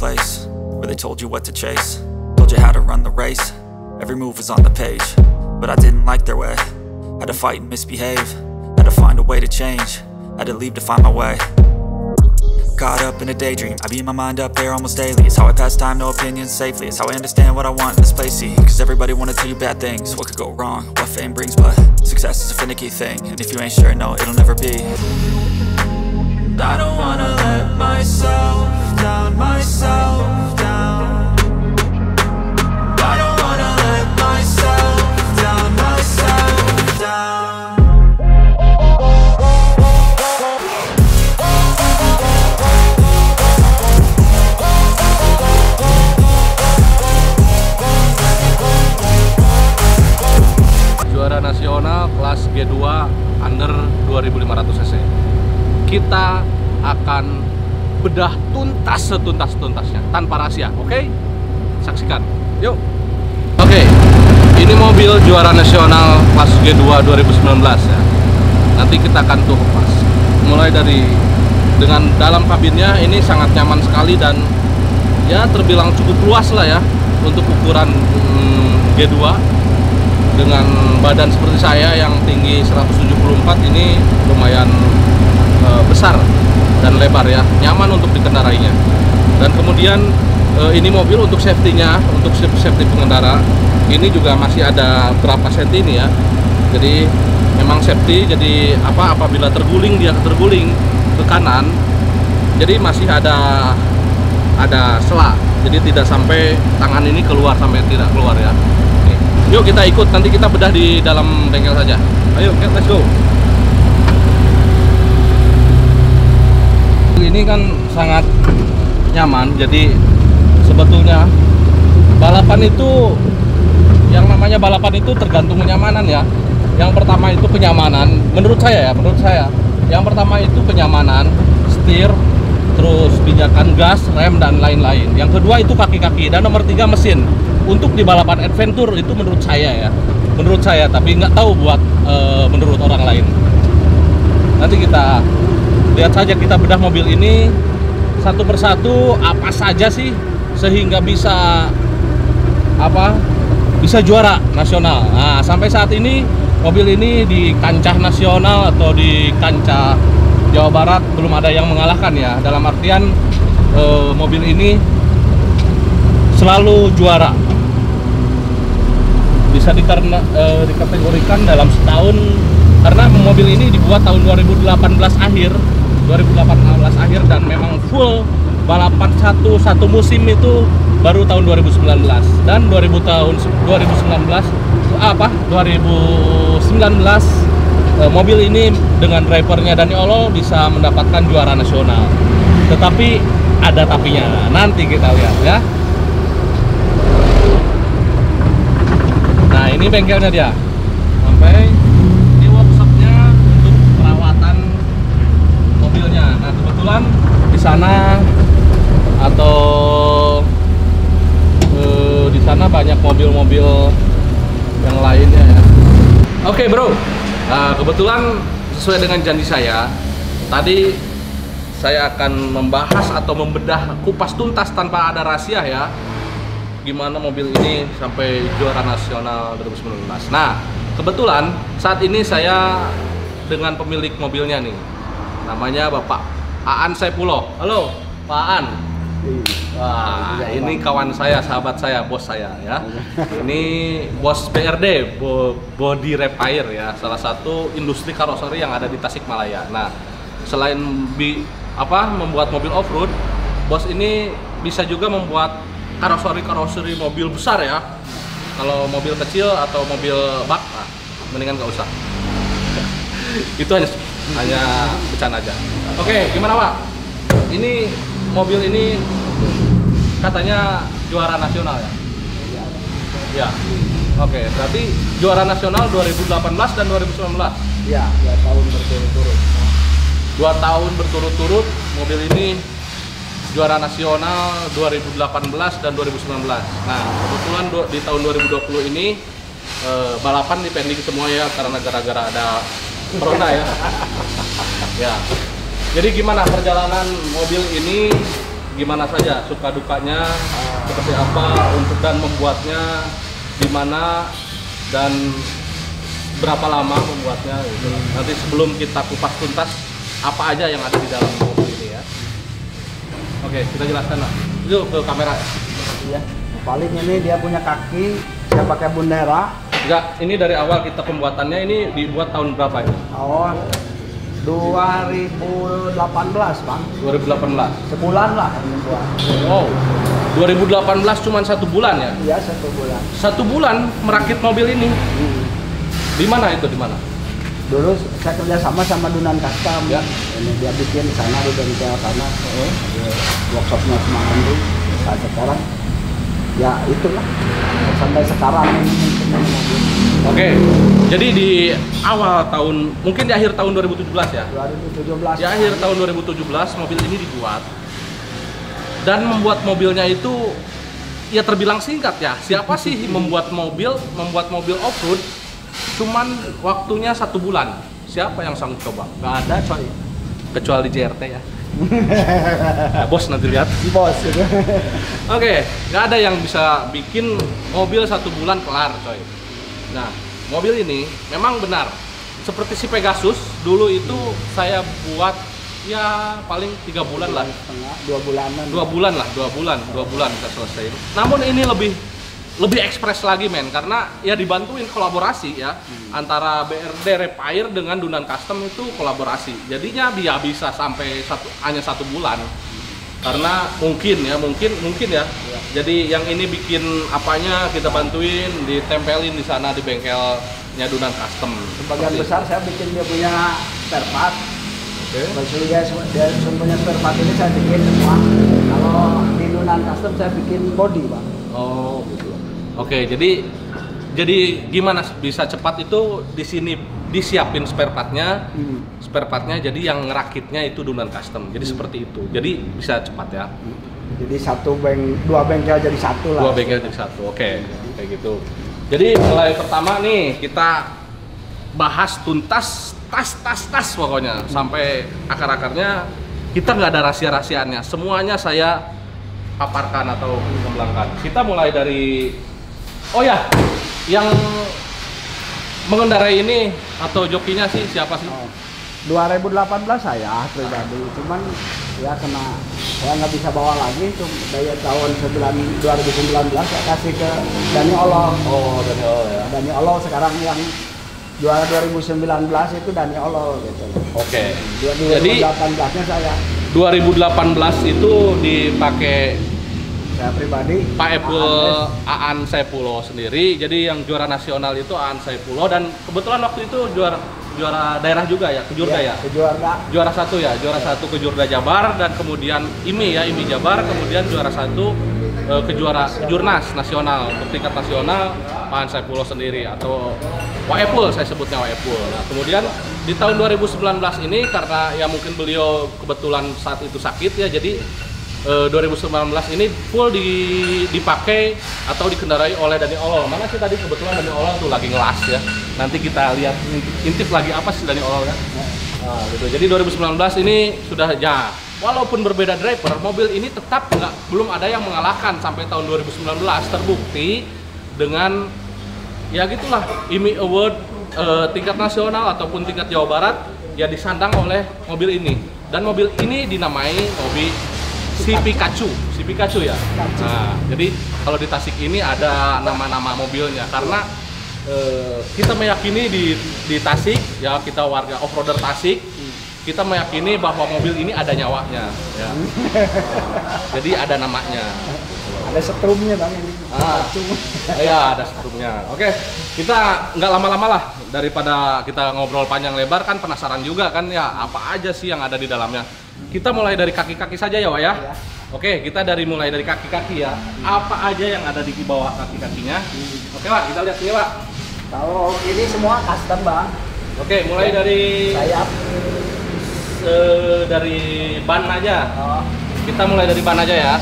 place where they told you what to chase, told you how to run the race. Every move was on the page, but I didn't like their way. Had to fight and misbehave, had to find a way to change, had to leave to find my way. Caught up in a daydream, I beat my mind up there almost daily. It's how I pass time, no opinions safely. It's how I understand what I want in this place, see. Cause everybody wanna tell you bad things, what could go wrong, what fame brings. But success is a finicky thing, and if you ain't sure, no, it'll never be. I don't wanna let myself down, myself down. I don't wanna let myself down, myself down. Juara nasional kelas G2 under 2500 cc. Kita akan bedah tuntas setuntas-tuntasnya tanpa rahasia, oke? Saksikan, yuk. Oke, ini mobil juara nasional kelas G2 2019 ya. Nanti kita akan tuh pas. Mulai dari dengan dalam kabinnya ini sangat nyaman sekali dan ya terbilang cukup luas lah ya untuk ukuran G2. Dengan badan seperti saya yang tinggi 174 ini lumayan besar dan lebar ya, nyaman untuk dikendarainya. Dan kemudian ini mobil untuk safety-nya, untuk safety pengendara ini juga masih ada berapa senti ini ya. Jadi memang safety, jadi apabila dia terguling ke kanan, jadi masih ada sela, jadi tidak sampai tangan ini keluar, sampai tidak keluar ya. Yuk kita ikut, nanti kita bedah di dalam bengkel saja. Ayo, let's go. Ini kan sangat nyaman, jadi sebetulnya balapan itu, yang namanya balapan itu tergantung kenyamanan ya. Yang pertama itu kenyamanan, menurut saya. Yang pertama itu kenyamanan, setir, terus pijakan gas, rem, dan lain-lain. Yang kedua itu kaki-kaki, dan nomor 3 mesin. Untuk di balapan adventure itu menurut saya ya, tapi nggak tahu buat menurut orang lain. Nanti kita lihat saja, kita bedah mobil ini satu persatu apa saja sih sehingga bisa juara nasional. Nah, sampai saat ini mobil ini di kancah nasional atau di kancah Jawa Barat belum ada yang mengalahkan ya. Dalam artian mobil ini selalu juara. Bisa dikategorikan dalam setahun, karena mobil ini dibuat tahun 2018 akhir dan memang full balapan satu musim itu baru tahun 2019 dan 2019 mobil ini dengan drivernya Dani Olo bisa mendapatkan juara nasional. Tetapi ada tapinya, nanti kita lihat ya. Nah, ini bengkelnya dia. Sampai di workshopnya untuk perawatan mobilnya. Nah, kebetulan di sana di sana banyak mobil-mobil yang lainnya ya. Oke, bro. Nah, kebetulan sesuai dengan janji saya, tadi saya akan membahas atau membedah kupas tuntas tanpa ada rahasia ya, gimana mobil ini sampai juara nasional 2019. Nah, kebetulan saat ini saya dengan pemilik mobilnya nih, namanya Bapak Aan Saipullah. Halo, Pak Aan. Wah, ini kawan saya, sahabat saya, bos saya ya. Ini bos BRD, Body Repair ya, salah satu industri karoseri yang ada di Tasikmalaya. Nah, selain membuat mobil off-road, bos ini bisa juga membuat karoseri mobil besar ya. Kalau mobil kecil atau mobil bak, nah, mendingan nggak usah. Itu hanya bercanda aja. Oke, gimana Pak? Ini mobil ini katanya juara nasional ya? Ya. Oke, berarti juara nasional 2018 dan 2019? Ya, 2 tahun berturut-turut. 2 tahun berturut-turut mobil ini juara nasional 2018 dan 2019. Nah, kebetulan di tahun 2020 ini balapan dipending semua ya, karena gara-gara ada corona ya. Ya. Jadi gimana perjalanan mobil ini gimana saja suka dukanya, seperti apa untuk dan membuatnya, di mana dan berapa lama membuatnya gitu. Nanti sebelum kita kupas tuntas apa aja yang ada di dalam mobil ini ya. Oke, kita jelaskan lah. Yuk ke kamera. Iya. Paling ini dia punya kaki, saya pakai bundera. Enggak, ini dari awal kita pembuatannya ini dibuat tahun berapa ini? Oh, 2018 bang. 2018. Sebulan lah ini buat. Wow. 2018 cuma 1 bulan ya? Iya 1 bulan. 1 bulan merakit mobil ini. Di mana itu? Di mana? Dulu saya kerja sama Dunan Custom. Ya. Ini dia bikin sana di bengkel sana. Workshopnya Semangat tuh. Saat sekarang ya itulah sampai sekarang ini mobil. Oke, jadi di awal tahun, mungkin di akhir tahun 2017 ya? 2017. Di akhir tahun 2017 mobil ini dibuat. Dan membuat mobilnya itu ya terbilang singkat ya. Siapa sih membuat mobil off-road cuman waktunya 1 bulan? Siapa yang sanggup coba? Gak ada coy. Kecuali JRT ya. Nah, bos nanti lihat. Bos itu. Oke, nggak ada yang bisa bikin mobil 1 bulan kelar, coy. Nah, mobil ini memang benar seperti si Pegasus dulu itu saya buat ya paling 3 bulan lah, 2 bulanan. 2 bulan lah, 2 bulan kita selesai. Namun ini lebih ekspres lagi men, karena ya dibantuin kolaborasi ya antara BRD Repair dengan Dunan Custom itu kolaborasi. Jadinya dia bisa sampai hanya 1 bulan. Karena mungkin ya. Jadi yang ini bikin apanya kita bantuin, ditempelin di sana di bengkelnya Dunan Custom. Sebagian besar saya bikin dia punya spare part. Oke. Maksudnya dia punya spare part ini saya bikin semua. Kalau di Dunan Custom saya bikin body bang. Oh gitu. Oke, jadi gimana bisa cepat itu di sini disiapin spare partnya. Spare partnya jadi yang ngerakitnya itu Dunan Custom. Jadi seperti itu. Jadi bisa cepat ya. Jadi 2 bengkel jadi 1 lah. 2 bengkel jadi 1. Oke, kayak gitu. Jadi mulai pertama nih kita bahas tuntas tas pokoknya sampai akar-akarnya. Kita nggak ada rahasia-rahasiaannya. Semuanya saya paparkan atau kembangkan. Kita mulai dari ya, yang mengendarai ini atau jokinya sih siapa sih? 2018 saya pribadi, cuman ya saya nggak bisa bawa lagi, dari tahun 2019 saya kasih ke Dani Olo. Oh, Dani Olo ya. Dani Olo sekarang yang juara 2019 itu Dani Olo gitu. Oke. Jadi 2018-nya saya. 2018 itu dipakai Saya pribadi Pak Epul Aan Saipulo sendiri. Jadi yang juara nasional itu Aan Saipulo dan kebetulan waktu itu juara daerah juga ya, Kejurda ya. Juara 1 ya, juara 1 Kejurda Jabar dan kemudian IMI Jabar, kemudian juara 1 Kejurnas nasional untuk tingkat nasional Pak Aan Saipulo sendiri atau Waepul, saya sebutnya Waepul. Nah, kemudian di tahun 2019 ini karena ya mungkin beliau kebetulan saat itu sakit ya, jadi 2019 ini full dipakai atau dikendarai oleh Dani Olo. Mana sih tadi kebetulan Dani Olo tuh lagi ngelas ya. Nanti kita lihat intip lagi apa sih Dani Olo ya. Nah, gitu. Jadi 2019 ini sudah ya, walaupun berbeda driver, mobil ini tetap belum ada yang mengalahkan sampai tahun 2019, terbukti dengan ya gitulah IMI Award tingkat nasional ataupun tingkat Jawa Barat ya disandang oleh mobil ini. Dan mobil ini dinamai mobil si Pikachu ya. Nah, jadi kalau di Tasik ini ada nama-nama mobilnya karena kita meyakini di Tasik ya, kita warga off-roader Tasik, kita meyakini bahwa mobil ini ada nyawanya ya. Jadi ada namanya. Ada setrumnya bang ini. Iya, ada setrumnya. Oke, kita nggak lama-lama lah, daripada kita ngobrol panjang lebar kan penasaran juga kan ya apa aja sih yang ada di dalamnya. Kita mulai dari kaki-kaki saja ya Wak ya. Oke, kita mulai dari kaki-kaki ya. Apa aja yang ada di bawah kaki-kakinya? Oke Wak, kita lihat sini Wak. Kalau ini semua custom bang. Oke, mulai dari sayap, dari ban aja. Kita mulai dari ban aja ya.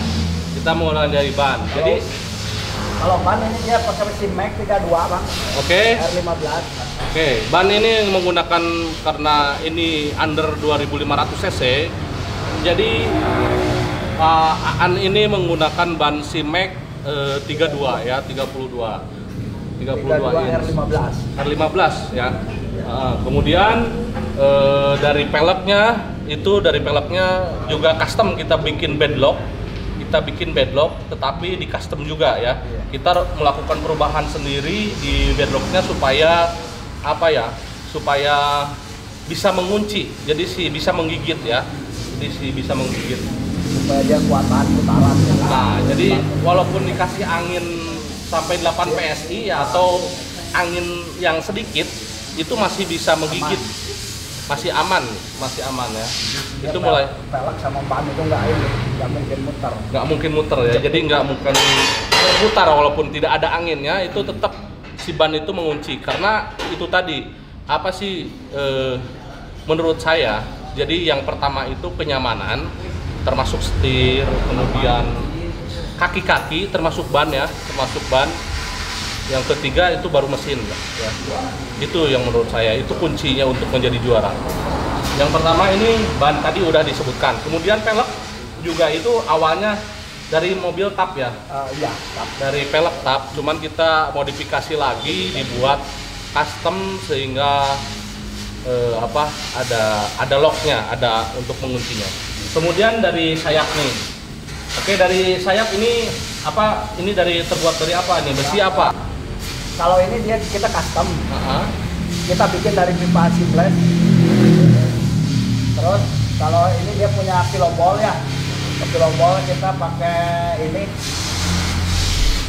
Kita mulai dari ban. Jadi kalau ban ini dia pakai mesin Max 32 bang. Oke. R15. Oke, ban ini menggunakan karena ini under 2500 cc. Jadi Aan ini menggunakan ban Simek 32 ya, 32 inch. R15 ya. Kemudian dari peleknya juga custom, kita bikin bedlock. Tetapi di custom juga ya. Kita melakukan perubahan sendiri di bedlocknya supaya supaya bisa mengunci. Jadi bisa menggigit ya. Bisa menggigit. Supaya dia kuatan putaran. Nah, jadi walaupun dikasih angin sampai 8 PSI ya, atau angin yang sedikit, itu masih bisa menggigit. Masih aman ya. Itu mulai pelek sama ban itu nggak mungkin muter ya. Jadi nggak mungkin putar walaupun tidak ada anginnya, itu tetap si ban itu mengunci. Karena itu tadi menurut saya, jadi yang pertama itu kenyamanan, termasuk setir, kemudian kaki-kaki, termasuk ban. Yang ketiga itu baru mesin ya. Itu yang menurut saya itu kuncinya untuk menjadi juara. Yang pertama ini ban tadi udah disebutkan. Kemudian pelek juga itu awalnya dari mobil tap ya. Tap. Dari pelek tap, cuman kita modifikasi lagi, dibuat custom sehingga ada locknya, ada untuk menguncinya. Kemudian dari sayap nih. Oke, dari sayap ini terbuat dari apa nih? Besi apa? Kalau ini kita custom. Kita bikin dari pipa seamless. Terus kalau ini dia punya pillow ball ya. Pillow ball kita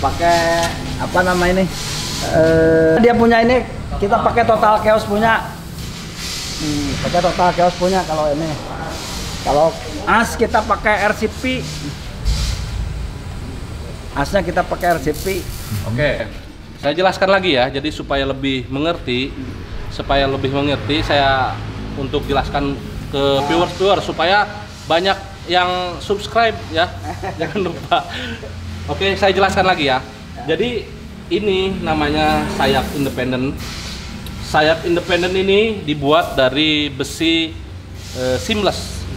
pakai apa nama ini? Dia punya ini kita pakai Total Chaos punya. Pakai Total Chaos punya kalau ini. Kalau as kita pakai RCP. Asnya kita pakai RCP. Oke. Saya jelaskan lagi ya, jadi supaya lebih mengerti, saya untuk jelaskan ke viewers supaya banyak yang subscribe ya. Jangan lupa. Oke, saya jelaskan lagi ya. Jadi ini namanya sayap independen. Sayap independen ini dibuat dari besi seamless.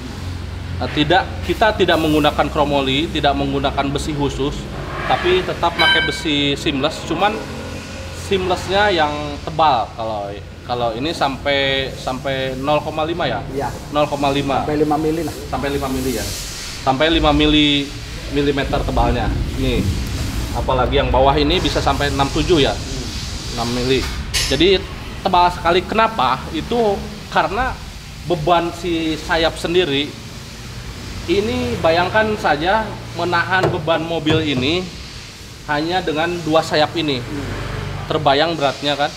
Kita tidak menggunakan kromoli, tidak menggunakan besi khusus, tapi tetap pakai besi seamless. Cuman seamlessnya yang tebal. Kalau ini sampai 0,5 ya? Iya. 0,5. Sampai 5 mili lah. Sampai 5 mili ya. Sampai 5 milimeter tebalnya. Nih. Apalagi yang bawah ini bisa sampai 67 ya. 6 mili. Jadi tebal sekali. Kenapa? Itu karena beban si sayap sendiri. Ini bayangkan saja menahan beban mobil ini hanya dengan 2 sayap ini. Terbayang beratnya kan?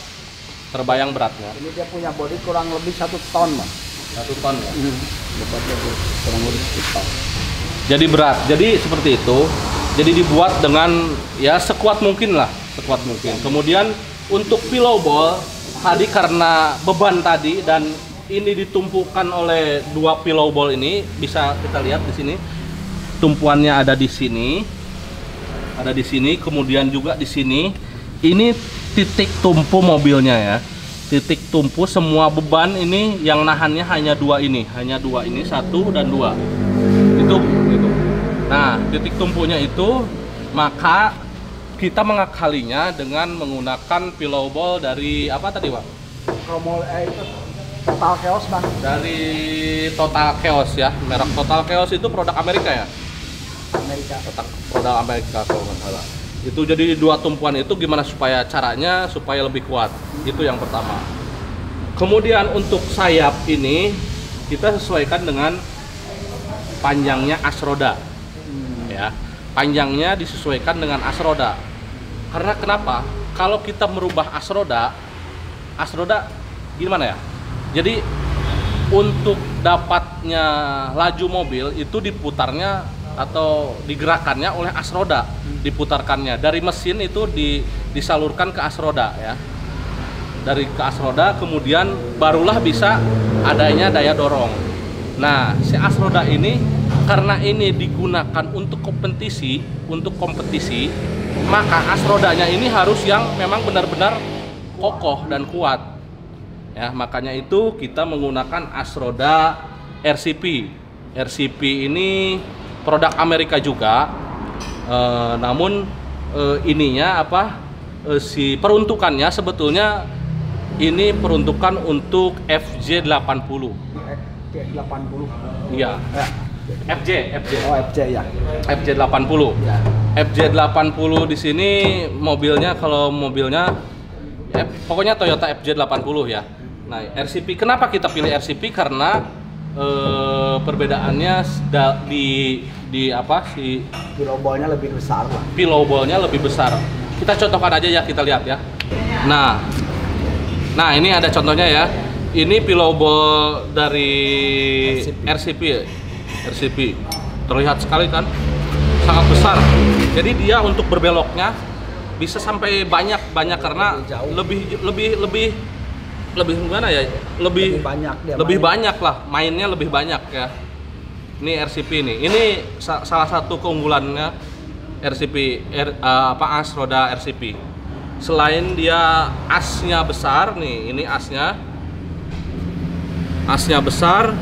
Ini dia punya bodi kurang lebih 1 ton, Bang. 1 ton ya? Bobotnya kurang lebih 1 ton. Jadi berat. Jadi seperti itu. Jadi dibuat dengan ya sekuat mungkin lah. Kemudian untuk pillow ball tadi karena beban tadi dan ini ditumpukan oleh 2 pillow ball ini, bisa kita lihat di sini. Tumpuannya ada di sini. Kemudian juga di sini. Ini titik tumpu mobilnya ya. Titik tumpu semua beban ini yang nahannya hanya 2 ini. 1 dan 2. Itu. Nah, titik tumpunya itu maka kita mengakalinya dengan menggunakan pillow ball dari apa tadi, Pak? Itu Total Chaos, Bang. Dari Total Chaos ya. Merek Total Chaos itu produk Amerika ya? Produk Amerika kalau nggak salah. Itu jadi 2 tumpuan itu gimana caranya supaya lebih kuat. Itu yang pertama. Kemudian untuk sayap ini kita sesuaikan dengan panjangnya as roda. Ya. Panjangnya disesuaikan dengan as roda. Karena kenapa? Kalau kita merubah as roda gimana ya? Jadi untuk dapatnya laju mobil itu diputarnya atau digerakannya oleh as roda, diputarkannya dari mesin itu disalurkan ke as roda ya. Dari ke as roda kemudian barulah bisa adanya daya dorong. Nah, si as roda ini karena ini digunakan untuk kompetisi, maka as rodanya ini harus yang memang benar-benar kokoh dan kuat. Ya, makanya itu kita menggunakan as roda RCP. RCP ini produk Amerika juga. Namun ininya si peruntukannya sebetulnya ini peruntukan untuk FJ80. FJ80. Iya. FJ. Oh, FJ ya. FJ80. Ya. FJ80 di sini mobilnya pokoknya Toyota FJ80 ya. Nah, RCP, kenapa kita pilih RCP? Karena perbedaannya Pillow ballnya lebih besar lah. Pillow ballnya lebih besar. Kita contohkan aja ya, kita lihat ya. Nah ini ada contohnya ya. Ini pillow ball dari RCP. Terlihat sekali kan, sangat besar. Jadi dia untuk berbeloknya bisa sampai banyak karena lebih gimana ya? Lebih banyak lah, mainnya lebih banyak ya. Ini RCP nih. Ini salah satu keunggulannya RCP, as roda RCP. Selain dia asnya besar nih, ini asnya besar,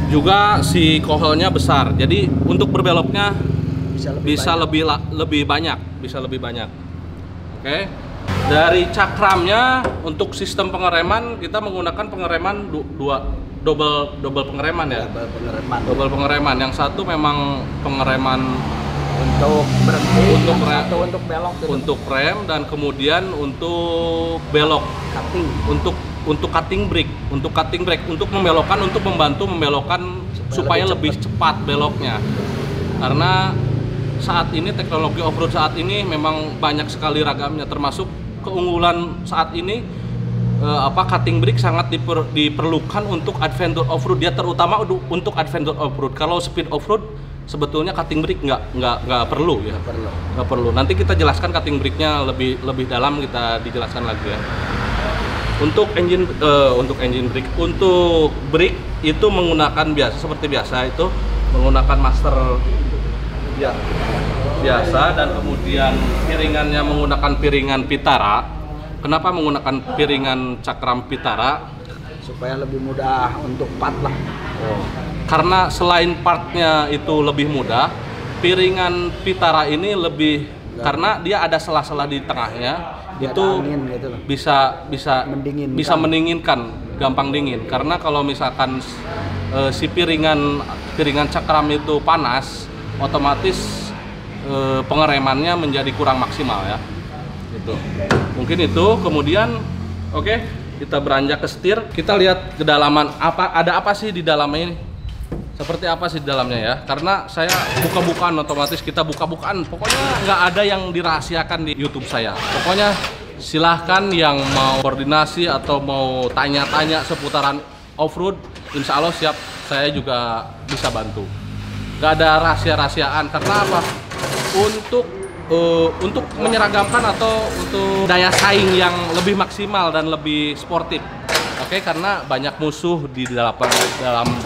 juga si kohelnya besar. Jadi untuk berbeloknya bisa lebih banyak. Oke. Dari cakramnya untuk sistem pengereman kita menggunakan pengereman double pengereman ya. Double pengereman. Yang satu memang pengereman untuk berhenti, untuk belok gitu. Untuk rem, dan kemudian untuk belok untuk cutting brake untuk membelokkan, untuk membantu membelokkan supaya lebih cepat beloknya. Karena saat ini teknologi off-road saat ini memang banyak sekali ragamnya, termasuk keunggulan saat ini cutting brake sangat diperlukan untuk adventure off-road. Dia terutama untuk adventure off-road. Kalau speed off-road sebetulnya cutting brake nggak perlu ya. Nggak perlu. Nanti kita jelaskan cutting brake-nya lebih dalam, kita dijelaskan lagi ya. Untuk engine brake, untuk brake itu menggunakan seperti biasa itu menggunakan master ya biasa, dan kemudian piringannya menggunakan piringan Pitara. Kenapa menggunakan piringan cakram Pitara? Supaya lebih mudah untuk part lah. Karena selain partnya itu lebih mudah, piringan Pitara ini karena dia ada sela-sela di tengahnya. Itu gitu loh. bisa mendinginkan, gampang dingin. Karena kalau misalkan si piringan cakram itu panas, otomatis pengeremannya menjadi kurang maksimal ya. Gitu. Mungkin itu. Kemudian kita beranjak ke setir. Kita lihat kedalaman ada apa sih di dalamnya ini. Seperti apa sih di dalamnya ya? Karena saya buka-bukaan, otomatis kita buka-bukaan. Pokoknya nggak ada yang dirahasiakan di YouTube saya. Pokoknya silahkan yang mau koordinasi atau mau tanya-tanya seputaran off-road, insya Allah siap. Saya juga bisa bantu. Nggak ada rahasia-rahasiaan. Karena apa? Untuk menyeragamkan atau untuk daya saing yang lebih maksimal dan lebih sportif. Karena banyak musuh di dalam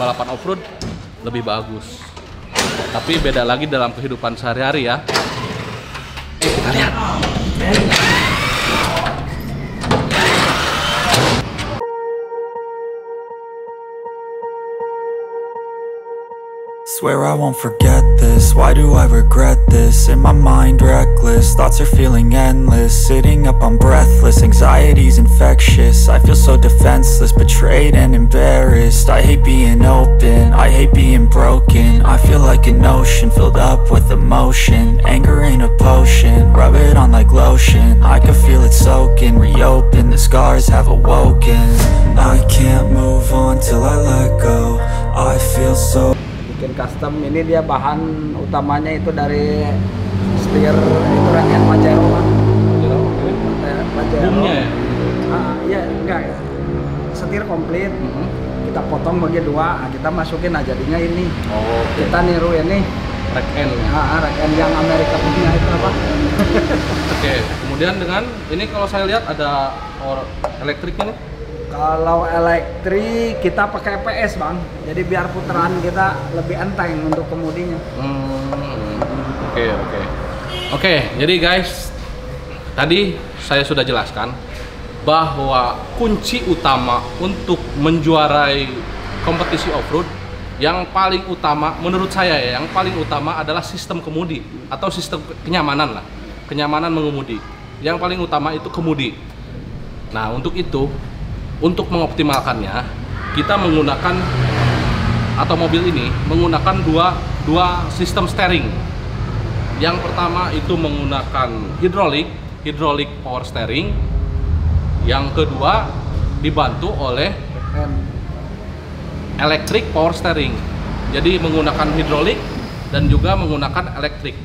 balapan off-road lebih bagus. Tapi beda lagi dalam kehidupan sehari-hari ya. Kita lihat. Swear I won't forget this, why do I regret this? In my mind reckless, thoughts are feeling endless. Sitting up I'm breathless, anxiety's infectious. I feel so defenseless, betrayed and embarrassed. I hate being open, I hate being broken. I feel like an ocean filled up with emotion. Anger ain't a potion, rub it on like lotion. I can feel it soaking, reopen, the scars have awoken. I can't move on till I let go. I feel so bikin custom. Ini dia bahan utamanya itu dari setir itu Rangkaian Pajero kan. Pajero. Iya enggak. Setir komplit. Kita potong bagi dua, kita masukin aja jadinya ini. Kita niru ini Rack end. Rack end yang Amerika punya itu apa? Kemudian dengan ini kalau saya lihat ada elektrik ini. Kalau elektrik kita pakai PS bang, jadi biar putaran kita lebih enteng untuk kemudinya. Oke, jadi guys, tadi saya sudah jelaskan bahwa kunci utama untuk menjuarai kompetisi off-road yang paling utama menurut saya ya, yang paling utama adalah sistem kemudi atau sistem kenyamanan lah, kenyamanan mengemudi. Yang paling utama itu kemudi. Nah, untuk itu, untuk mengoptimalkannya, kita menggunakan atau mobil ini menggunakan dua sistem steering. Yang pertama itu menggunakan hidrolik power steering. Yang kedua dibantu oleh electric power steering. Jadi menggunakan hidrolik dan juga menggunakan elektrik.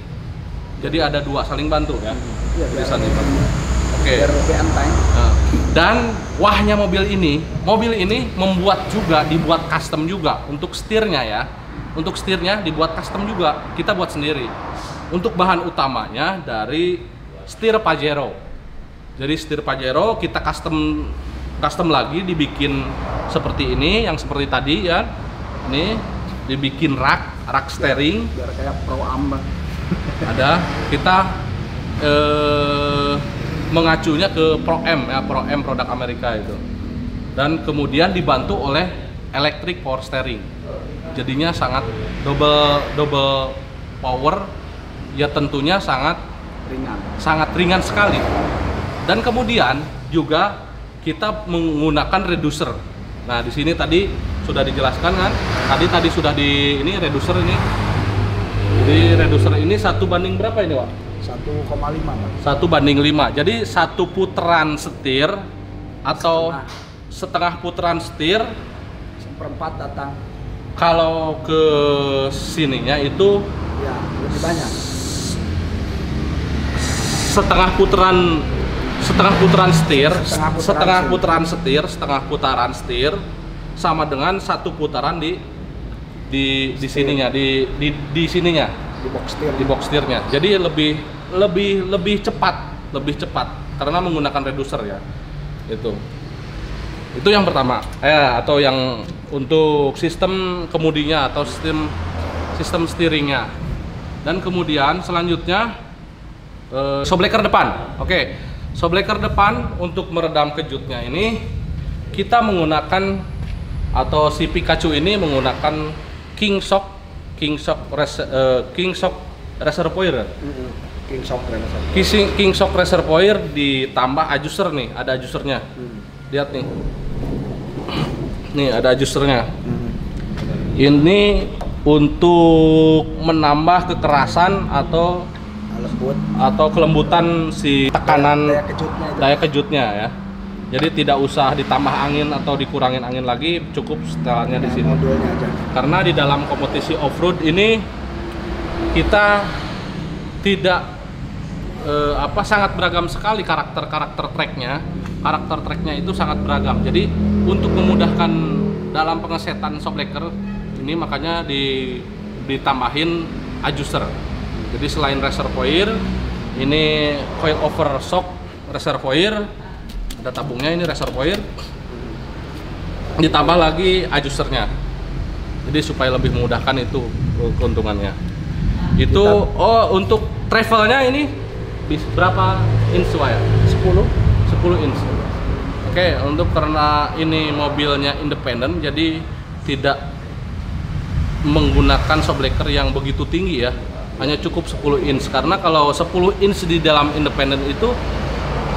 Jadi ada dua saling bantu ya. Saling bantu. Oke. Nah, dan wahnya mobil ini dibuat custom juga untuk setirnya ya. Untuk setirnya dibuat custom juga, kita buat sendiri. Untuk bahan utamanya dari setir Pajero. Jadi setir Pajero kita custom lagi, dibikin seperti ini, yang seperti tadi ya. Ini dibikin rak steering. Biar kayak Pro Am. Ada kita mengacunya ke Pro M ya, Pro M produk Amerika itu. Dan kemudian dibantu oleh electric power steering. Jadinya sangat double power ya, tentunya sangat ringan sekali. Dan kemudian juga kita menggunakan reducer. Nah, di sini tadi sudah dijelaskan kan? Tadi sudah di ini reducer ini. Jadi reducer ini 1 banding berapa ini, Pak? 1,5, Pak. 1:5. Jadi satu putaran setir atau setengah putaran setir, seperempat datang. Kalau ke sininya itu ya lebih banyak. Setengah putaran setir sama dengan satu putaran di sininya, di sininya, di box setirnya. Jadi lebih cepat karena menggunakan reducer ya. Itu yang pertama. Atau yang untuk sistem kemudinya atau sistem steeringnya. Dan kemudian selanjutnya shockbreaker depan. Oke. Shockbreaker depan untuk meredam kejutnya ini kita menggunakan, atau si Pikachu ini menggunakan King Shock Reservoir. King Shock Reservoir ditambah adjuster nih, ada adjusternya. Lihat nih. Nih ada adjusternya. Ini untuk menambah kekerasan atau kelembutan si tekanan daya kejutnya ya. Jadi tidak usah ditambah angin atau dikurangin angin lagi, cukup setelannya di sini. Karena di dalam kompetisi off-road ini kita tidak sangat beragam sekali karakter tracknya. Karakter tracknya itu sangat beragam. Jadi untuk memudahkan dalam pengesetan shockbreaker ini makanya ditambahin adjuster. Jadi selain reservoir, ini coil over shock reservoir, ada tabungnya ini reservoir, ditambah lagi adjusternya. Jadi supaya lebih memudahkan itu keuntungannya. Itu untuk travelnya ini berapa inch ya? 10 inch. Oke, untuk karena ini mobilnya independen, jadi tidak menggunakan shockbreaker yang begitu tinggi ya. Hanya cukup 10 inch, karena kalau 10 inch di dalam independen itu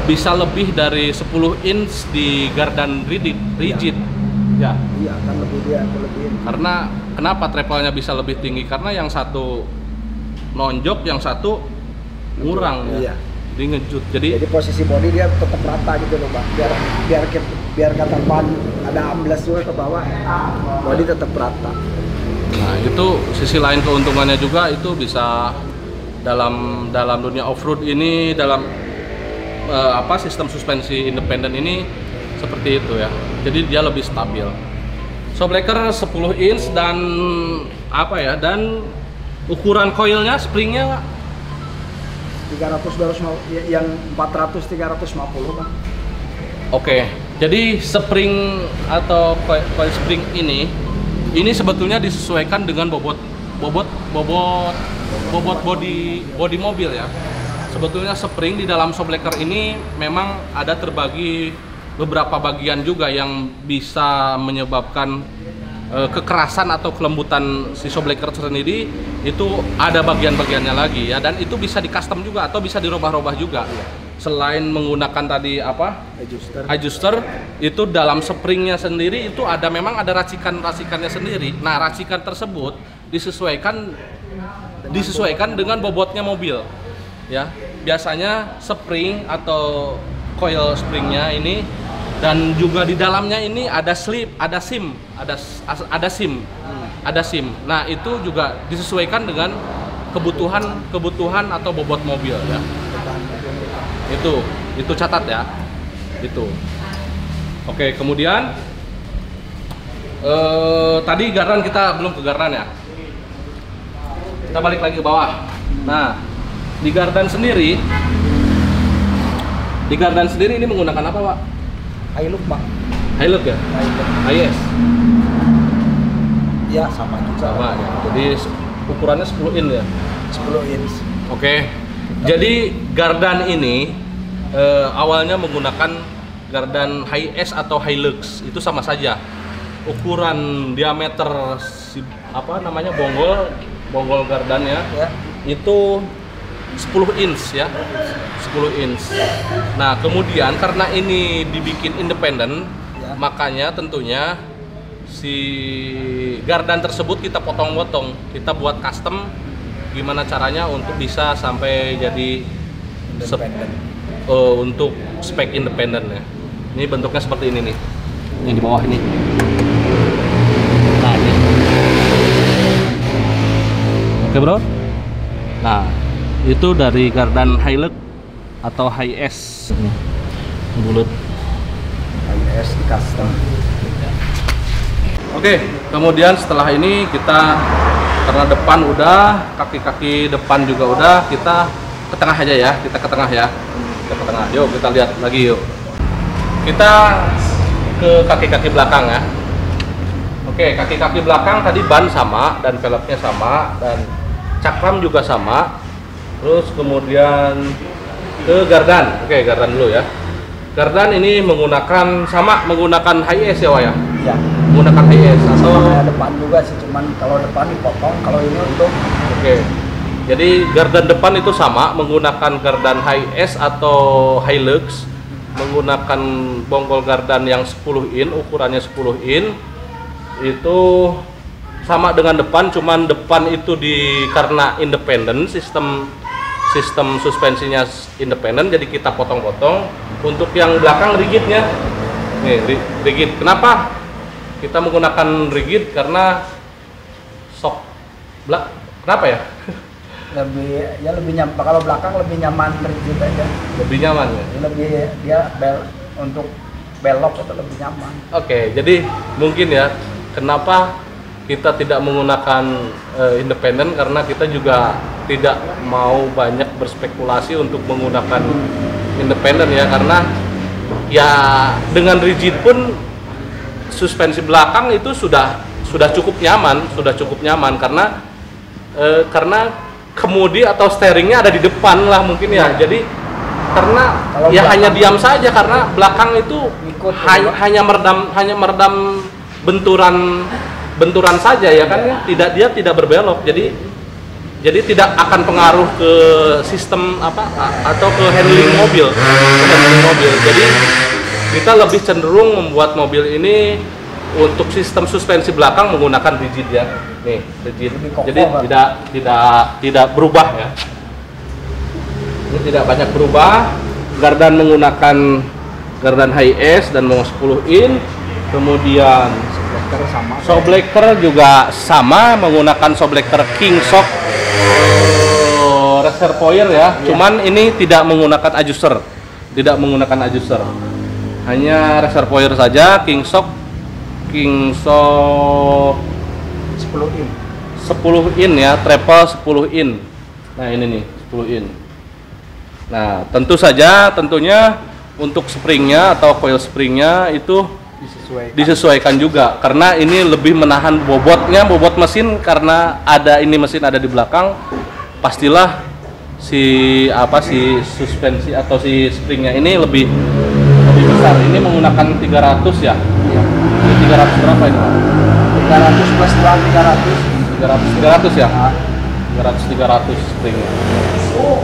bisa lebih dari 10 inch di gardan rigid. Ya. Iya, akan lebih. Karena kenapa travelnya bisa lebih tinggi? Karena yang satu nonjok, yang satu ngurang ya. Jadi ngejut. Jadi posisi bodi dia tetap rata gitu loh, Bang. Biar kata ban ada amblas juga ke bawah, bodi tetap rata. Nah, itu sisi lain keuntungannya juga, itu bisa dalam dunia off-road ini, dalam sistem suspensi independen ini seperti itu ya. Jadi dia lebih stabil. Shockbreaker 10 inch dan dan ukuran coilnya, springnya 300 yang 400 350, Bang. Oke. Jadi spring atau coil spring ini sebetulnya disesuaikan dengan bobot bodi mobil ya. Sebetulnya spring di dalam shockbreaker ini memang ada terbagi beberapa bagian juga yang bisa menyebabkan kekerasan atau kelembutan si shock breaker sendiri itu ada bagian-bagiannya lagi ya, dan itu bisa di custom juga atau bisa dirubah-rubah juga. Selain menggunakan tadi adjuster itu dalam springnya sendiri itu memang ada racikannya sendiri. Nah, racikan tersebut disesuaikan dengan bobotnya mobil ya. Biasanya spring atau coil springnya ini, dan juga di dalamnya ini ada SIM. Nah, itu juga disesuaikan dengan kebutuhan atau bobot mobil ya. Itu catat ya. Itu. Oke, kemudian tadi gardan, kita belum ke gardan ya. Kita balik lagi ke bawah. Nah, di gardan sendiri ini menggunakan apa, Pak? Hilux, Pak. Hilux ya? HIS. Ya, sama juga. Sama ya. Jadi ukurannya 10 in ya? 10 inch. Oke. Jadi gardan ini awalnya menggunakan gardan HIS atau Hilux, itu sama saja. Ukuran diameter bonggol gardannya ya, itu 10 inch ya. 10 inch. Nah, kemudian karena ini dibikin independen ya, makanya tentunya si gardan tersebut kita potong-potong, kita buat custom gimana caranya untuk bisa sampai jadi untuk spek independen ya. Ini bentuknya seperti ini nih. Yang di bawah ini. Nah, ini. Oke, Bro. Nah, itu dari gardan Hilux atau HIS. Bulut. HIS custom. Oke, kemudian setelah ini kita, karena depan udah, kaki-kaki depan juga udah, kita ke tengah aja ya. Kita ke tengah ya. Kita ke tengah. Yuk, kita lihat lagi yuk. Kita ke kaki-kaki belakang ya. Oke, kaki-kaki belakang tadi ban sama dan velgnya sama dan cakram juga sama. Terus kemudian ke gardan. Oke, gardan dulu ya. Gardan ini menggunakan HIS ya, Wak ya? Iya. Menggunakan HIS atau kayak depan juga sih, cuman kalau depan dipotong, kalau ini untuk. Oke. Jadi gardan depan itu sama, menggunakan gardan HIS atau Hilux, menggunakan bonggol gardan yang 10 in, ukurannya 10 in. Itu sama dengan depan, cuman depan itu karena independen, sistem suspensinya independen, jadi kita potong-potong. Untuk yang belakang rigidnya, nih rigid. Kenapa kita menggunakan rigid? Karena kenapa ya? lebih nyaman. Kalau belakang lebih nyaman rigid aja. Lebih nyaman ya? Dia untuk belok itu lebih nyaman. Oke, jadi mungkin ya kenapa kita tidak menggunakan independen, karena kita juga tidak mau banyak berspekulasi untuk menggunakan independen ya, karena ya dengan rigid pun suspensi belakang itu sudah cukup nyaman, karena kemudi atau steeringnya ada di depan lah mungkin ya. Jadi karena kalau ya hanya diam saja, karena belakang itu hanya meredam benturan saja ya kan ya. Dia tidak berbelok, jadi tidak akan pengaruh ke sistem atau ke handling mobil. Jadi kita lebih cenderung membuat mobil ini untuk sistem suspensi belakang menggunakan rigid ya. Nih, rigid. Jadi tidak berubah ya. Ini tidak banyak berubah. Gardan menggunakan gardan HIS dan mau 10 in. Kemudian shock breaker juga sama, menggunakan shock breaker King Shock reservoir ya. Cuman ini tidak menggunakan adjuster. Hanya reservoir saja, King Shock 10 in ya, triple 10 in. Nah, ini nih 10 in. Nah, tentunya untuk springnya atau coil springnya itu disesuaikan juga, karena ini lebih menahan bobot mesin, karena mesin ada di belakang. Pastilah si suspensi atau si springnya ini lebih besar. Ini menggunakan 300 ya. Ini 300 berapa ini, Pak? 300 plus doang 300. 300 ya? 300 springnya. Itu.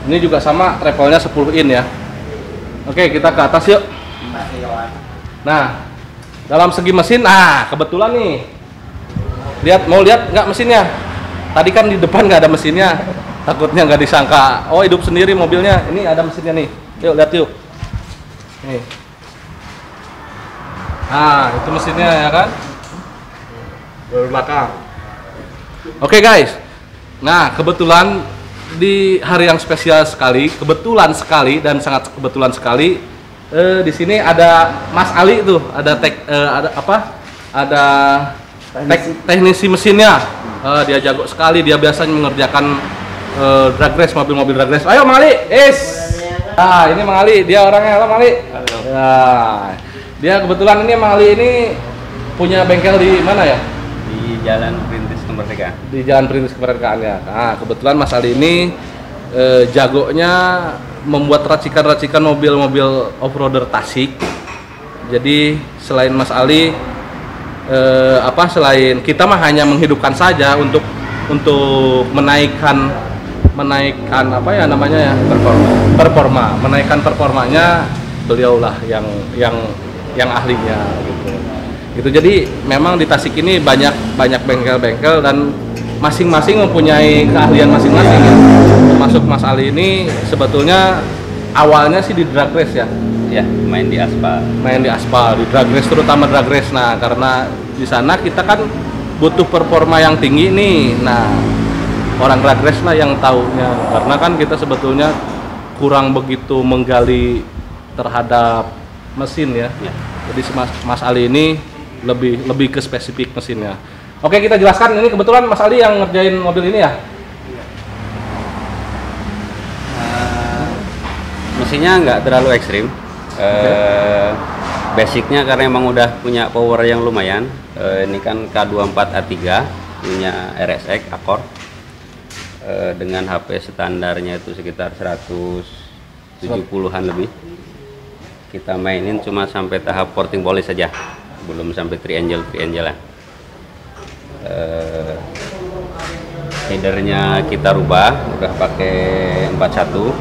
Ini juga sama travelnya 10 in ya. Oke, kita ke atas yuk. Nah, dalam segi mesin, kebetulan nih. Mau lihat nggak mesinnya? Tadi kan di depan nggak ada mesinnya. Takutnya nggak disangka, oh hidup sendiri mobilnya. Ini ada mesinnya nih. Yuk lihat yuk. Nih. Itu mesinnya ya kan? Belakang. Oke guys. Nah, kebetulan di hari yang spesial sekali, kebetulan sekali dan sangat kebetulan sekali, di sini ada Mas Ali tuh, ada teknisi mesinnya. Dia jago sekali, dia biasanya mengerjakan drag race, mobil-mobil drag race. Ayo Mang Ali, ini Mang Ali, dia orangnya. Halo Mang Ali. Nah, dia kebetulan ini Mang Ali ini punya bengkel di mana ya? Di Jalan Perintis Kemerdekaan. Di Jalan Perintis Kemerdekaan ya. Nah, kebetulan Mas Ali ini jagonya membuat racikan-racikan mobil-mobil off-roader Tasik. Jadi selain Mas Ali, selain kita mah hanya menghidupkan saja untuk menaikkan performa, menaikkan performanya, beliaulah yang ahlinya gitu. Jadi memang di Tasik ini banyak bengkel-bengkel dan masing-masing mempunyai keahlian masing-masing ya. Termasuk Mas Ali ini sebetulnya awalnya sih di drag race ya. Ya, main di aspal, di drag race, terutama drag race. Nah, karena di sana kita kan butuh performa yang tinggi nih. Nah, orang drag race lah yang taunya, karena kan kita sebetulnya kurang begitu menggali terhadap mesin ya. Jadi Mas Ali ini lebih ke spesifik mesinnya. Oke, kita jelaskan. Ini kebetulan Mas Ali yang ngerjain mobil ini ya. Mesinnya nggak terlalu ekstrim. Basicnya karena emang udah punya power yang lumayan. Ini kan K24A3 punya RSX Accord, dengan HP standarnya itu sekitar 170-an lebih. Kita mainin cuma sampai tahap porting polish saja, belum sampai tri-angelan. Headernya kita rubah, udah pakai 41.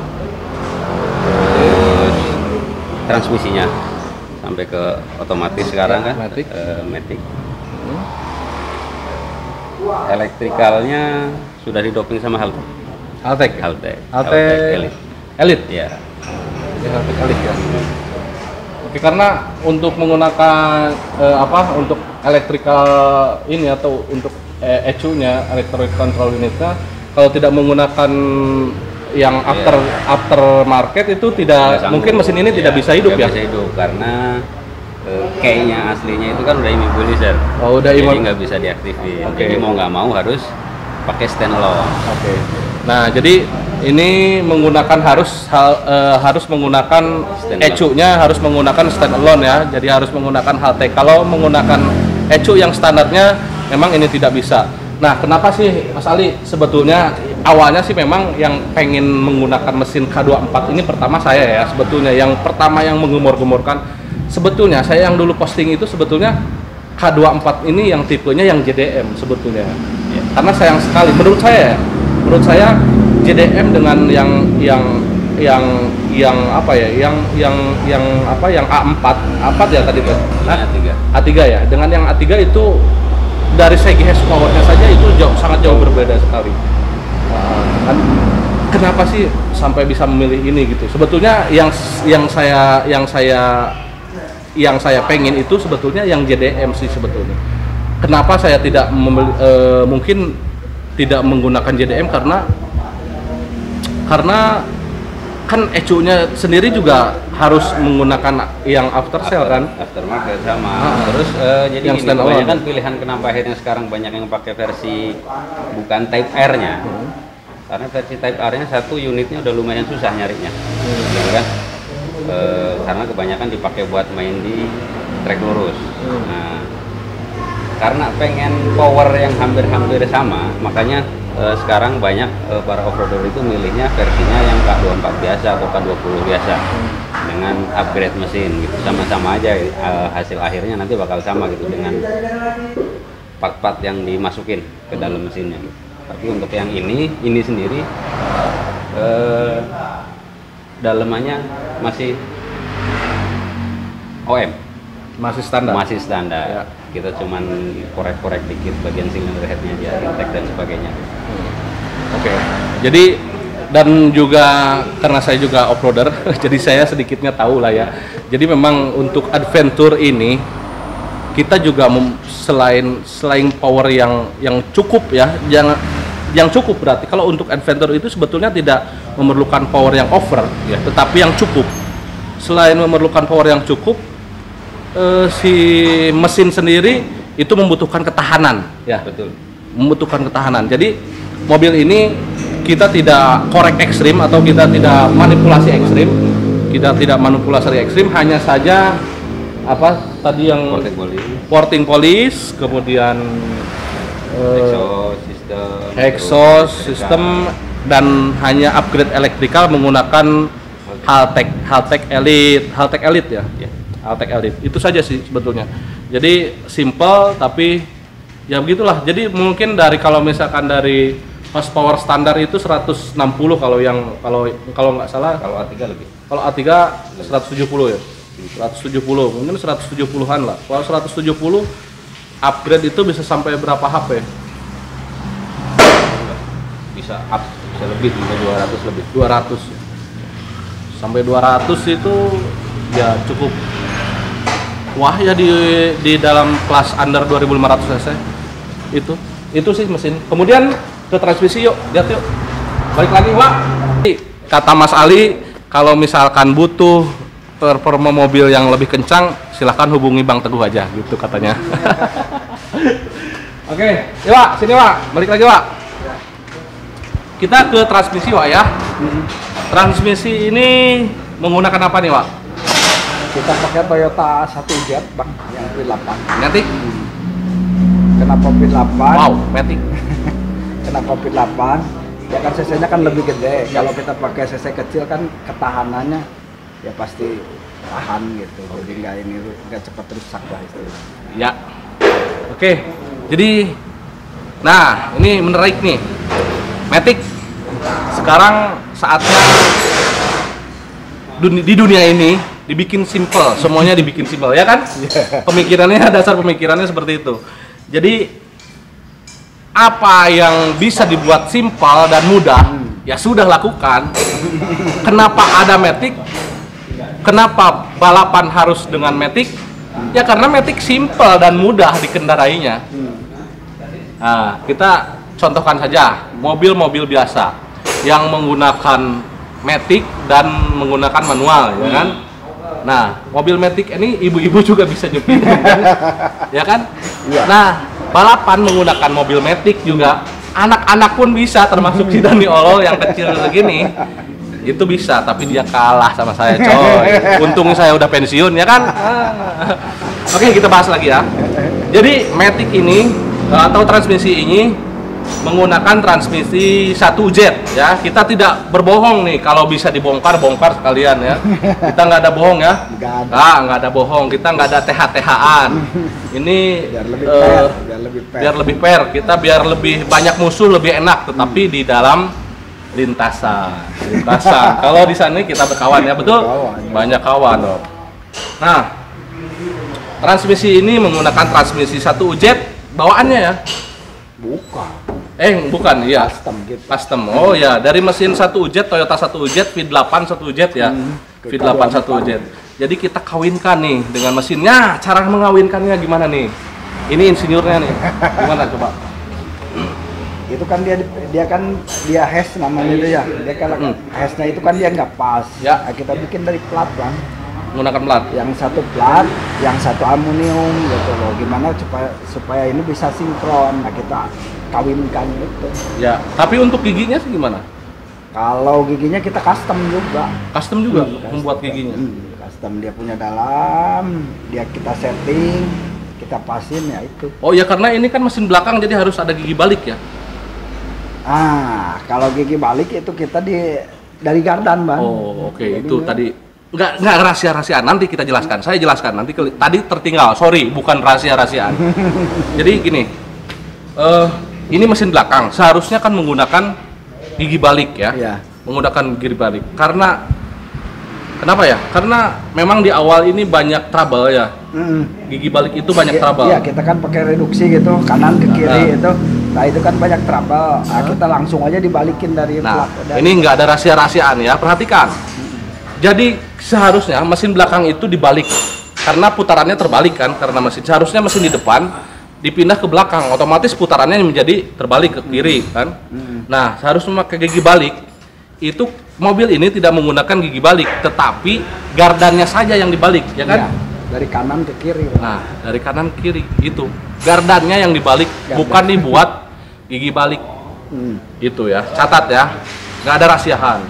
Terus transmisinya sampai ke otomatis sekarang kan, matic. Elektrikalnya sudah didoping sama Haltech Elite ya. Haltech Elite ya. Oke, karena untuk menggunakan untuk elektrikal ini atau untuk ECU-nya, electronic control unitnya, kalau tidak menggunakan yang aftermarket itu tidak mungkin mesin ini tidak bisa hidup ya. Bisa hidup karena key-nya aslinya itu kan udah immobilizer. Jadi nggak bisa diaktifin. Jadi mau nggak mau harus pakai standalone. Nah, jadi ini menggunakan harus menggunakan ECU-nya harus menggunakan standalone ya. Jadi harus menggunakan Haltech. Kalau menggunakan ECU yang standarnya memang ini tidak bisa. Nah, kenapa sih Mas Ali sebetulnya awalnya sih memang yang pengen menggunakan mesin K24 ini pertama saya ya, sebetulnya yang pertama yang menggemor-gemorkan sebetulnya saya yang dulu posting itu sebetulnya K24 ini yang tipenya yang JDM sebetulnya. Ya. Karena sayang sekali menurut saya JDM dengan yang A4 ya tadi tuh. A3 ya. Dengan yang A3 itu dari segi horsepower-nya saja itu sangat jauh berbeda sekali. Kenapa sih sampai bisa memilih ini gitu? Sebetulnya yang saya pengen itu sebetulnya yang JDM sih sebetulnya. Kenapa saya tidak mungkin tidak menggunakan JDM karena kan ECU-nya sendiri juga harus menggunakan yang aftersale kan? Aftermarket sama. Terus jadi yang kan pilihan kenapa akhirnya sekarang banyak yang pakai versi bukan Type R-nya. Karena versi Type R-nya satu unitnya udah lumayan susah nyarinya. Gitu kan? Karena kebanyakan dipakai buat main di trek lurus. Nah, karena pengen power yang hampir-hampir sama, makanya sekarang banyak para offroader itu milihnya versinya yang K24 biasa atau K20 biasa dengan upgrade mesin gitu, sama-sama aja hasil akhirnya nanti bakal sama gitu dengan part-part yang dimasukin ke dalam mesinnya gitu. Tapi untuk yang ini sendiri dalemannya masih OM, Masih standar. masih standar. Ya. Kita cuman korek-korek dikit bagian silinder headnya aja, intake dan sebagainya. Oke. Jadi dan juga karena saya juga offroader, jadi saya sedikitnya tahu lah ya. Jadi memang untuk adventure ini kita juga selain power yang cukup ya, yang cukup berarti kalau untuk adventure itu sebetulnya tidak memerlukan power yang over ya, tetapi yang cukup. Selain memerlukan power yang cukup, si mesin sendiri itu membutuhkan ketahanan ya. Betul. Membutuhkan ketahanan. Jadi mobil ini kita tidak korek ekstrim atau kita tidak manipulasi ekstrim. Kita tidak manipulasi ekstrim, hanya saja apa tadi yang porting polish, kemudian exhaust system dan hanya upgrade elektrikal menggunakan Haltech Elite ya. Haltech Elite. Itu saja sih sebetulnya. Jadi simple tapi ya begitulah. Jadi mungkin kalau misalkan dari horsepower standar itu 160 kalau nggak salah. Kalau A3 lebih. Kalau A3 170 ya. 170. Mungkin 170-an lah. Kalau 170 upgrade itu bisa sampai berapa HP? Bisa lebih, sampai 200 lebih. 200 ya. Sampai 200 itu ya cukup wah ya di dalam kelas under 2500 cc itu sih mesin. Kemudian ke transmisi, yuk lihat yuk, balik lagi Wak. Kata Mas Ali kalau misalkan butuh performa mobil yang lebih kencang silahkan hubungi Bang Teguh aja gitu katanya. Oke, yuk Wak, sini Wak, balik lagi Wak. Kita ke transmisi Wak ya. Transmisi ini menggunakan apa nih Wak? Kita pakai Toyota 1 Jet Bang, yang V8. Matic? Kenapa V8? Wow, Matic. Kenapa V8? Ya kan cc-nya kan lebih gede. Kalau kita pakai cc kecil kan ketahanannya ya pasti tahan gitu. Jadi nggak cepat rusak lah istilahnya. Ya. Oke. Jadi nah, ini menarik nih. Matic sekarang saatnya di dunia ini dibikin simple, semuanya dibikin simple ya kan? Pemikirannya, dasar pemikirannya seperti itu. Jadi apa yang bisa dibuat simpel dan mudah ya sudah lakukan. Kenapa ada Matic? Kenapa balapan harus dengan Matic? Ya karena Matic simple dan mudah dikendarainya. Nah, kita contohkan saja mobil-mobil biasa yang menggunakan Matic dan menggunakan manual ya kan. Nah, mobil Matic ini ibu-ibu juga bisa nyetir ya kan? Iya. Nah, balapan menggunakan mobil Matic juga anak-anak pun bisa, termasuk si Dani Olol yang kecil segini itu bisa, tapi dia kalah sama saya coy. Untung saya udah pensiun ya kan. Oke, kita bahas lagi ya. Jadi Matic ini atau transmisi ini menggunakan transmisi 1 jet ya. Kita tidak berbohong nih, kalau bisa dibongkar bongkar sekalian ya. Kita nggak ada bohong ya. Nggak ada bohong. Kita nggak ada TH-TH-an. Ini biar lebih fair. Kita biar lebih banyak musuh lebih enak, tetapi di dalam lintasan. Kalau di sana kita berkawan ya, betul? Banyak kawan. Nah, transmisi ini menggunakan transmisi 1 jet bawaannya ya. Bukan, iya. Custom. Oh ya, dari mesin 1 jet, Toyota 1 jet, V8 1 jet ya. V8 1 jet. Jadi kita kawinkan nih dengan mesinnya. Cara mengawinkannya gimana nih? Ini insinyurnya nih. Gimana coba? Itu kan dia hash namanya itu ya. Dia kalau hashnya itu kan dia nggak pas. Ya. Nah, kita bikin dari plat Bang. Menggunakan plat. Yang satu plat, yang satu aluminium gitu loh. Gimana supaya ini bisa sinkron. Nah, kita kawinkan itu. Ya, tapi untuk giginya sih gimana? Kalau giginya kita custom juga. Custom juga membuat giginya. Custom, dia punya dalam, dia kita setting, kita pasin ya itu. Oh ya, karena ini kan mesin belakang jadi harus ada gigi balik ya. Kalau gigi balik itu kita dari gardan, Bang. Oh, oke. Itu tadi nggak rahasia-rahasiaan. Nanti kita jelaskan. Saya jelaskan nanti. Tadi tertinggal. Sorry, bukan rahasia-rahasiaan. Jadi gini, ini mesin belakang. Seharusnya kan menggunakan gigi balik ya. Iya. Menggunakan gigi balik. Karena kenapa ya? Karena memang di awal ini banyak trouble ya. Gigi balik itu banyak trouble. Iya, kita kan pakai reduksi gitu, kanan ke kiri itu. Nah, itu kan banyak trouble. Kita langsung aja dibalikin dari ini nggak ada rahasia-rahasiaan ya. Perhatikan. Jadi seharusnya mesin belakang itu dibalik karena putarannya terbalik kan, karena seharusnya mesin di depan dipindah ke belakang, otomatis putarannya menjadi terbalik ke kiri kan. Nah, seharusnya pakai gigi balik. Itu mobil ini tidak menggunakan gigi balik, tetapi gardannya saja yang dibalik, ya kan? Ya, dari kanan ke kiri. Nah, dari kanan ke kiri itu gardannya yang dibalik, bukan dibuat gigi balik. Itu ya, catat ya, nggak ada rahasiaan.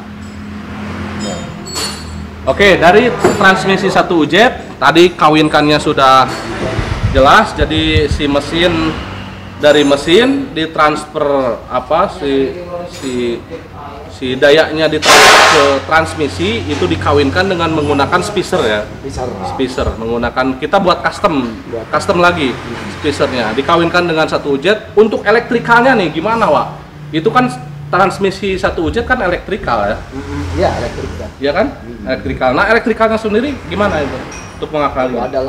Oke, dari transmisi 1UZ tadi kawinkannya sudah jelas. Jadi si mesin dari mesin ditransfer si dayanya ditransfer ke transmisi itu dikawinkan dengan menggunakan spacer ya. Spacer menggunakan kita buat custom lagi spacernya dikawinkan dengan 1UZ. Untuk elektrikalnya nih gimana, Wak? Itu kan transmisi 1UZ kan elektrikal ya? Iya, elektrikal. Iya kan? Elektrikal. Nah, elektrikalnya sendiri gimana itu untuk mengakali? Ada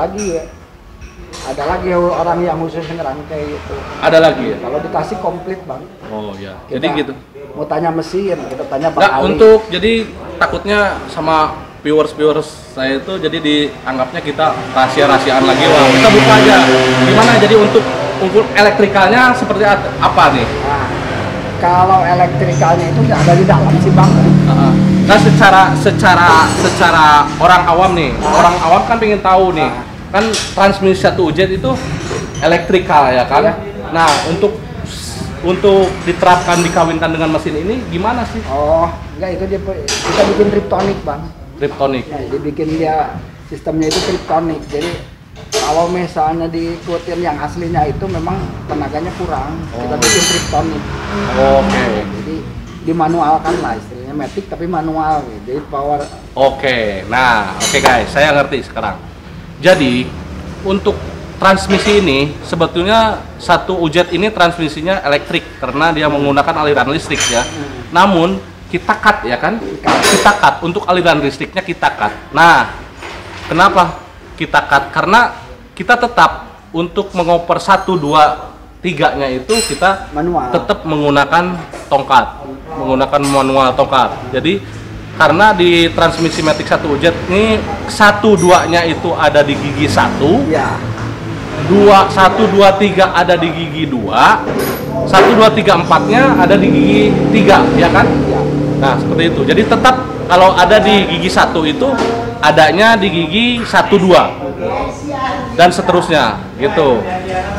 lagi orang yang khusus ngerangkai itu. Ada lagi ya? Kalau dikasih komplit, Bang. Oh ya. Kita Jadi gitu. Mau tanya mesin, kita tanya Bang Nggak, Ali. untuk jadi takutnya sama viewers saya itu jadi dianggapnya kita rahasia-rahasiaan lagi. Wah, kita buka aja. Gimana jadi untuk elektrikalnya seperti apa nih? Kalau elektrikalnya itu nggak ada di dalam sih, Bang. Nah, secara orang awam nih, orang awam kan pengen tahu nih, kan transmisi 1UZ itu elektrikal ya kan? Nah, untuk diterapkan dikawinkan dengan mesin ini gimana sih? Oh, enggak, itu kita bikin triptonic, Bang. Triptonic. Nah, dibikin dia sistemnya itu triptonic. Jadi kalau misalnya diikutin yang aslinya itu memang tenaganya kurang. Kita bikin triptonic. Oke. Jadi dimanualkan lah istilahnya, matic tapi manual gitu. Jadi power. Oke. Nah, oke guys, saya ngerti sekarang. Jadi untuk transmisi ini sebetulnya 1UZ ini transmisinya elektrik karena dia menggunakan aliran listrik ya. Namun kita cut ya kan? Kita cut untuk aliran listriknya kita cut. Nah, kenapa kita cut? Karena kita tetap untuk mengoper 1, 2, 3-nya itu kita Manual. tetap menggunakan tongkat, menggunakan manual tongkat. Jadi karena di transmisi Matic 1UZ ini 1, 2-nya itu ada di gigi 1. Ya. 1, 2, 3 ada di gigi 2, 1, 2, 3, 4-nya ada di gigi 3, ya kan? Ya. Nah, seperti itu. Jadi tetap kalau ada di gigi 1 itu adanya di gigi 1, 2 dan seterusnya gitu.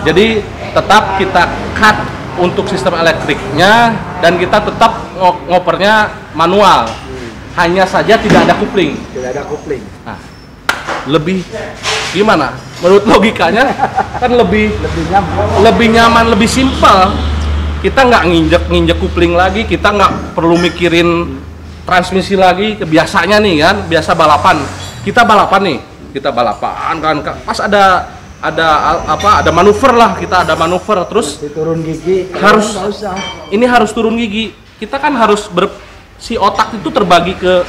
Jadi tetap kita cut untuk sistem elektriknya dan kita tetap ngopernya manual. Hanya saja tidak ada kupling. Tidak ada kupling. Nah, lebih gimana? Menurut logikanya kan lebih nyaman, lebih simpel. Kita nggak nginjek kupling lagi, kita nggak perlu mikirin transmisi lagi. Biasanya nih kan, biasa balapan. Kita balapan kan. Pas ada manuver lah, kita ada manuver terus turun gigi. Ini harus turun gigi. Kita kan harus si otak itu terbagi ke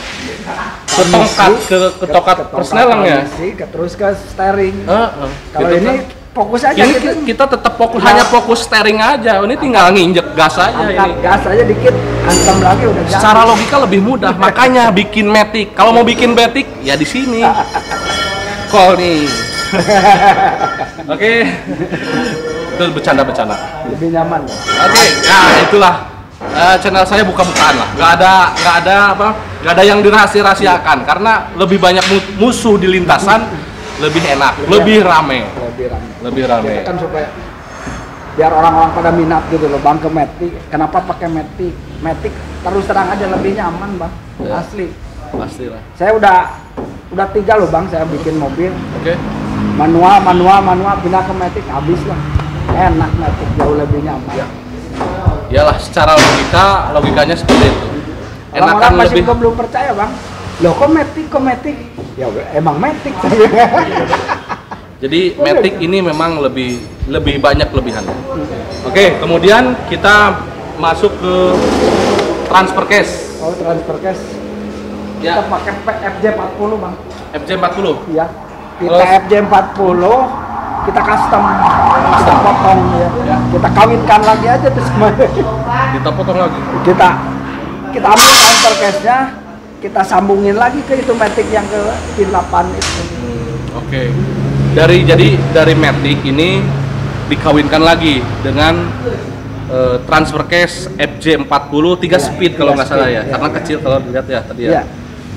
tongkat ke tongkat persneling ya. Terus ke steering. Kalau gitu ini kan. fokus aja ini gitu. kita tetap hanya fokus steering aja. Ini tinggal nginjek gas aja Angkat ini. gas aja dikit, hantam lagi udah jalan. Secara logika lebih mudah. Makanya bikin Matic. Kalau mau bikin Matic ya di sini. Call nih. Oke. Itu bercanda-bercanda. Lebih nyaman. Oke. Nah, itulah channel saya buka-bukaan lah. Nggak ada yang dirahasia-rahasiakan karena lebih banyak musuh di lintasan, lebih enak, lebih rame. Kita kan supaya biar orang-orang pada minat gitu loh, Bang, ke Matic. Kenapa pakai Matic? Matic terus terang aja lebih nyaman, Bang. Ya. Asli. Pastilah. Saya udah 3 loh, Bang, saya bikin mobil. Oke. Manual pindah ke Matic, habis lah. Enak Matic, jauh lebih nyaman. Yalah, secara logikanya seperti itu. Orang-orang masih belum percaya bang. Loh kok Matic? Ya emang Matic. Jadi Matic ini memang lebih banyak kelebihannya. Oke, kemudian kita masuk ke transfer case. Oh, transfer case. Ya. Kita pakai FJ40 bang. FJ40. Iya. Kita FJ40, kita custom, kita potong ya. Kita kawinkan lagi aja terus semuanya. Kita potong lagi. Kita ambil transfer case-nya, kita sambungin lagi ke itu Matic yang ke pin 8 itu. Oke. Dari Matic ini dikawinkan lagi dengan transfer case FJ40 3 speed kalau nggak salah ya, karena kecil kalau dilihat ya tadi ya.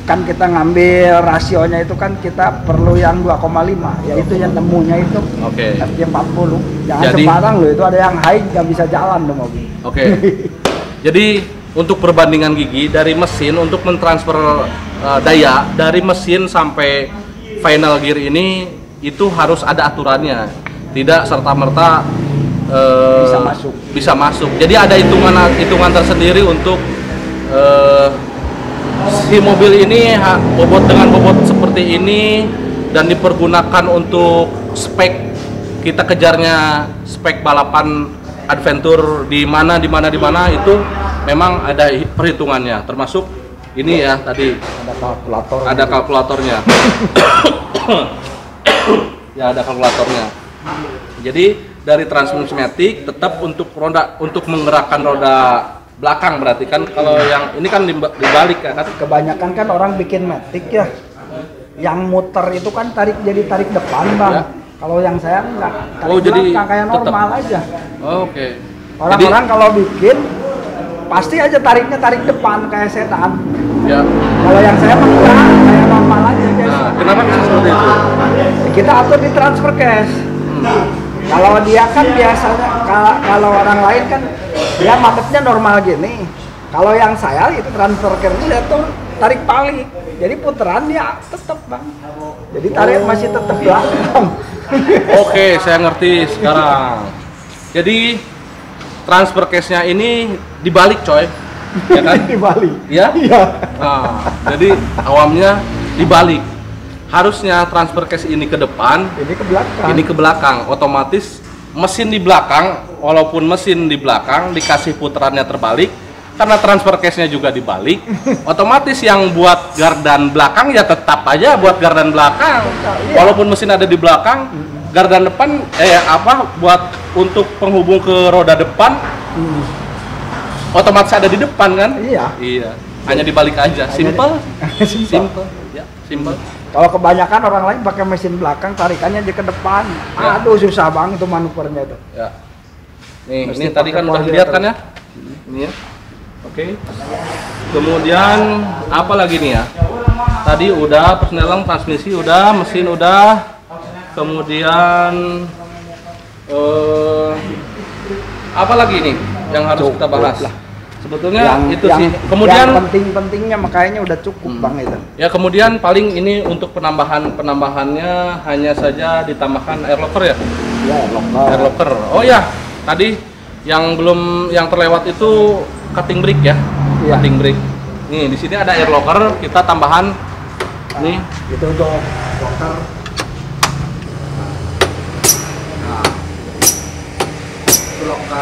Kan kita ngambil rasionya itu kan kita perlu yang 2,5, yaitu yang temunya itu FJ40. Jangan sembarang loh, itu ada yang high nggak bisa jalan tuh mobil. Oke. Jadi untuk perbandingan gigi dari mesin untuk mentransfer daya dari mesin sampai final gear ini itu harus ada aturannya, tidak serta-merta bisa masuk. Jadi ada hitungan tersendiri untuk si mobil ini dengan bobot seperti ini dan dipergunakan untuk spek, kita kejarnya spek balapan adventure di mana itu memang ada perhitungannya, termasuk ini ya tadi ada kalkulatornya. Ya, ada kalkulatornya. Jadi dari transmisi Matic tetap untuk menggerakkan roda belakang, berarti kan kalau yang ini kan dibalik kan. Kebanyakan kan orang bikin Matic ya, yang muter itu kan jadi tarik depan bang. Ya. Kalau yang saya enggak, tarik belakang kayak normal aja. Oke. Orang-orang kalau bikin pasti aja tarik depan kayak setan. Ya. Kalau yang saya mah enggak, kayak normal aja biasa. Nah, kenapa bisa seperti itu? Kita atur di transfer case. Kalau dia kan biasanya, kalau orang lain kan dia maketnya normal gini. Kalau yang saya itu transfer case dia tuh tarik balik. Jadi putaran dia tetap bang. Jadi tarik masih tetap belakang. Oke, saya ngerti sekarang. Jadi transfer case-nya ini dibalik coy. Ya kan? Dibalik. Ya? Iya. Nah, jadi awamnya dibalik. Harusnya transfer case ini ke depan, ini ke belakang. Otomatis mesin di belakang, walaupun mesin di belakang dikasih putarannya terbalik, karena transfer case-nya juga dibalik, otomatis yang buat gardan belakang ya tetap aja buat gardan belakang. Walaupun mesin ada di belakang, gardan depan buat untuk penghubung ke roda depan otomatis ada di depan kan? Iya. Hanya dibalik aja. Simple. Ya, simple. Kalau kebanyakan orang lain pakai mesin belakang, tarikannya aja ke depan. Ya. Aduh, susah banget itu manuvernya itu. Ya. Nih, ini tadi kan udah dilihat kan ya? Ini ya. Oke. Kemudian apa lagi nih ya? Tadi udah persneling, transmisi udah, mesin udah. Kemudian apa lagi nih yang harus kita bahas? Sebetulnya itu sih. Kemudian yang penting-pentingnya makanya udah cukup bang itu. Ya, kemudian paling ini untuk penambahannya hanya saja ditambahkan air locker ya? Ya, air locker. Oh ya, tadi yang terlewat itu cutting brake ya? Cutting brake. Nih, di sini ada air locker, kita tambahan nih. Itu untuk locker.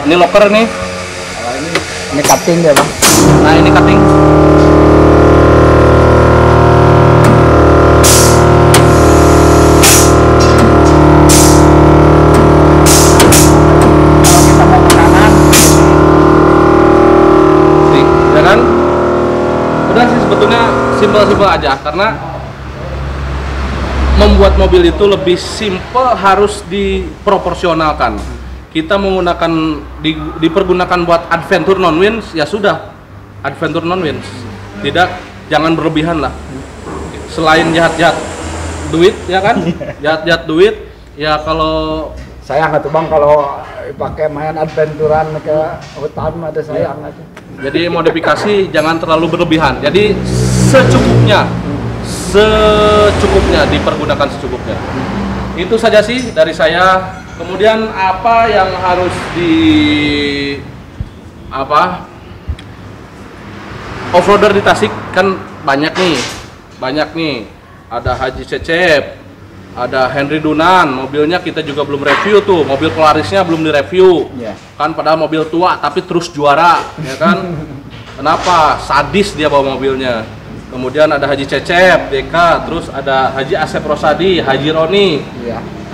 Ini locker nih. Ini cutting ya bang. Nah, ini cutting. Kalau kita mau ke kanan, nih, ya kan? Udah sih sebetulnya simpel-simpel aja, karena membuat mobil itu lebih simpel harus diproporsionalkan. Kita menggunakan dipergunakan buat adventure non wins, ya sudah adventure non wins, jangan berlebihan lah. Selain jahat duit ya kan, jahat duit ya. Kalau sayang tuh bang kalau pakai main adventuran ke hutan ada sayang aja. Jadi modifikasi jangan terlalu berlebihan, jadi secukupnya dipergunakan secukupnya. Itu saja sih dari saya. Kemudian apa yang harus off-roader di Tasik kan banyak nih. Ada Haji Cecep, ada Henry Dunan, mobilnya kita juga belum review tuh, mobil Polarisnya belum direview. Kan padahal mobil tua tapi terus juara, ya kan? Kenapa? Sadis dia bawa mobilnya. Kemudian ada Haji Cecep, Deka, terus ada Haji Asep Rosadi, Haji Roni,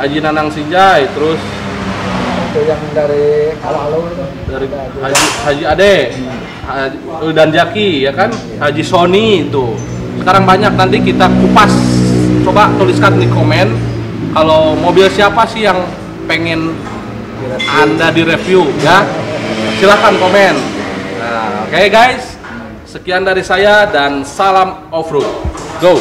Haji Nanang Sinjai, terus itu yang dari Kalalu itu. Dari Haji Ade, dan Jaki, ya kan? Haji Sony itu. Sekarang banyak, nanti kita kupas. Coba tuliskan di komen kalau mobil siapa sih yang pengen Anda direview, ya. Silahkan komen. Nah, oke guys. Sekian dari saya dan salam off-road. Go!